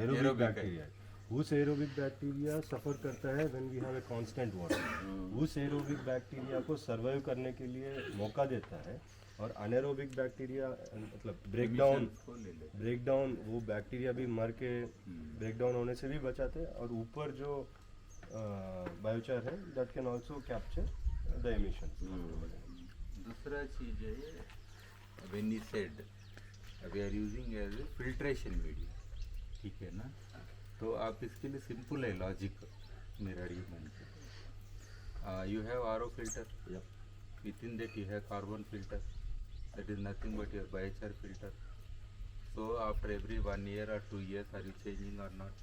aerobic bacteria. उस aerobic bacteria suffer करता है when we have a constant water. उस aerobic bacteria को survive करने के लिए मौका देता है और anaerobic bacteria मतलब breakdown वो बैक्टीरिया भी मर के breakdown होने से भी बचाते हैं और ऊपर जो biochar है that can also capture the emissions. दूसरा चीज है when he said we are using as a filtration media, ठीक है ना, तो आप इसके लिए सिंपल है लॉजिक मेरा argument. You have RO filter, within that you have carbon filter, that is nothing but your biochar filter. So after every 1 year or 2 years are you changing or not?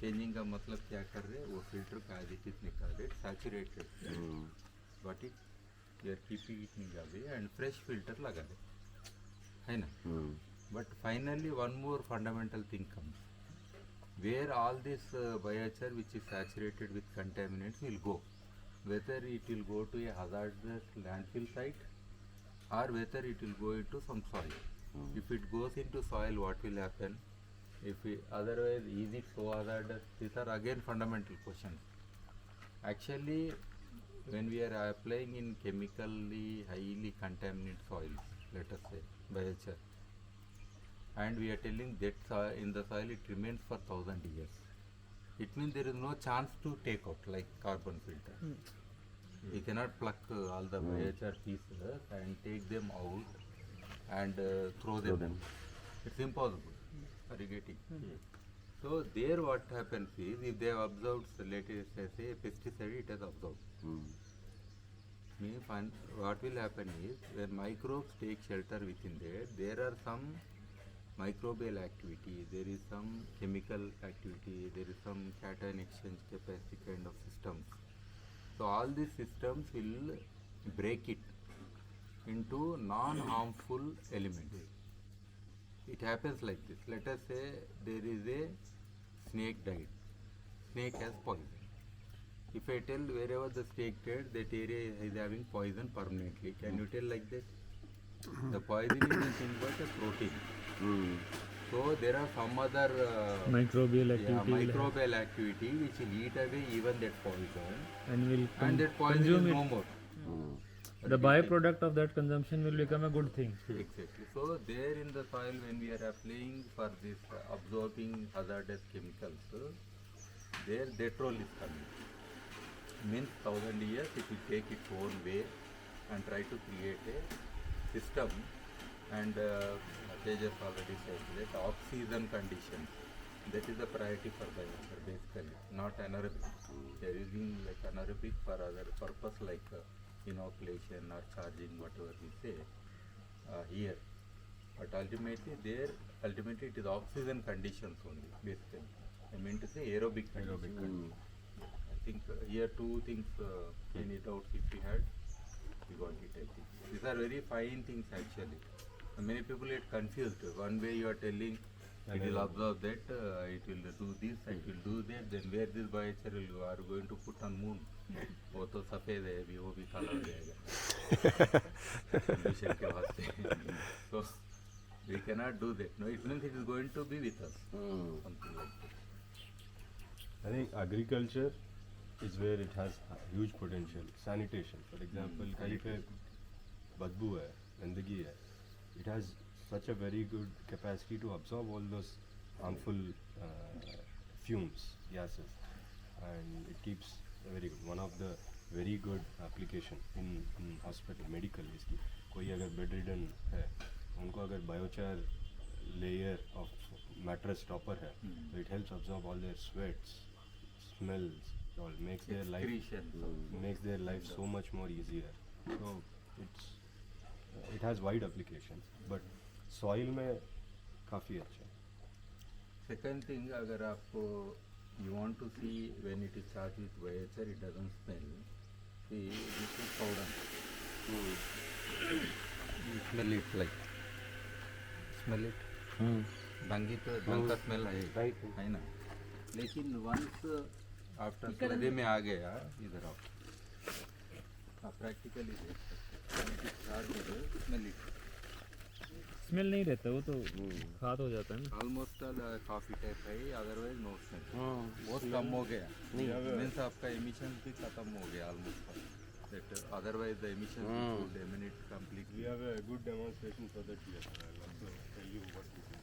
Changing का मतलब क्या कर रहे हैं, वो filter का additives निकाल रहे, saturated, got it? You are keeping it निकाल रहे and fresh filter लगा रहे, है ना? But finally one more fundamental thing comes, where all this biochar which is saturated with contaminants will go, whether it will go to a hazardous landfill site or whether it will go into some soil. If it goes into soil, what will happen? If we, otherwise, is it so hazardous? These are again fundamental questions. Actually, when we are applying in chemically highly contaminated soils, let us say biochar, and we are telling that in the soil it remains for 1000 years, it means there is no chance to take out like carbon filter. You cannot pluck all the biochar pieces and take them out and throw them. It's impossible. Are you getting? So there what happens is, if they have absorbed, let us say pesticide, it has absorbed. What will happen is, when microbes take shelter within there are some microbial activity, there is some chemical activity, there is some cation exchange capacity kind of systems. So all these systems will break it into non-harmful elements. It happens like this. Let us say there is a snake died. Snake has poison. If I tell wherever the snake died, that area is having poison permanently. Can you tell like that? The poison is nothing but a protein. So there are some other microbial activity which will eat away even that poison, and that poison is no more. The byproduct of that consumption will become a good thing. Exactly. So there in the soil, when we are applying for this absorbing hazardous chemicals, there that role is coming. Means 1000 years it will take its own way and try to create a system. And Tejas already said that off-season conditions, that is the priority for biochar basically, not anaerobic. They are using like anaerobic for other purpose like inoculation or charging, whatever we say here. But ultimately it is off-season conditions only basically. I mean to say aerobic conditions. I think here two things in it out if we had, we got it I think. These are very fine things actually. Many people get confused. One way you are telling it will absorb that, it will do this, it will do that, then where this biochar will go? Are going to put on moon? वो तो सफेद है अभी, वो भी काला हो जाएगा pollution के वास्ते. So we cannot do that. No, it means it is going to be with us. Something like that. I think agriculture is where it has huge potential. Sanitation, for example, कहीं पे बदबू है, गंदगी है, it has such a very good capacity to absorb all those harmful fumes, gases, and it keeps very good. One of the very good application in hospital, medical इसकी, कोई अगर bedridden है, उनको अगर biochar layer of mattress topper है, so it helps absorb all their sweats, smells, all makes their life so much more easier. So it has wide applications, but soil में काफ़ी अच्छा है. Second thing, अगर आपको you want to see when it is charged with biochar, it doesn't smell. See, this is powder. You smell it like. Smell it. Dengue तो डंग का smell है ना. लेकिन once after स्लरी में आ गया इधर आओ. आप practically देख सकते हैं. When it is charged, smell it. Smell नहीं रहता वो तो खाद हो जाता है ना. ऑलमोस्ट कॉफी टाइप है, अदरवाइज नो स्मेल. बहुत कम हो गया. मीन्स आपका एमिशन भी खत्म हो गया almost. That otherwise the emissions would emanate completely. We have a good demonstration for that here. I'll also tell you what this is.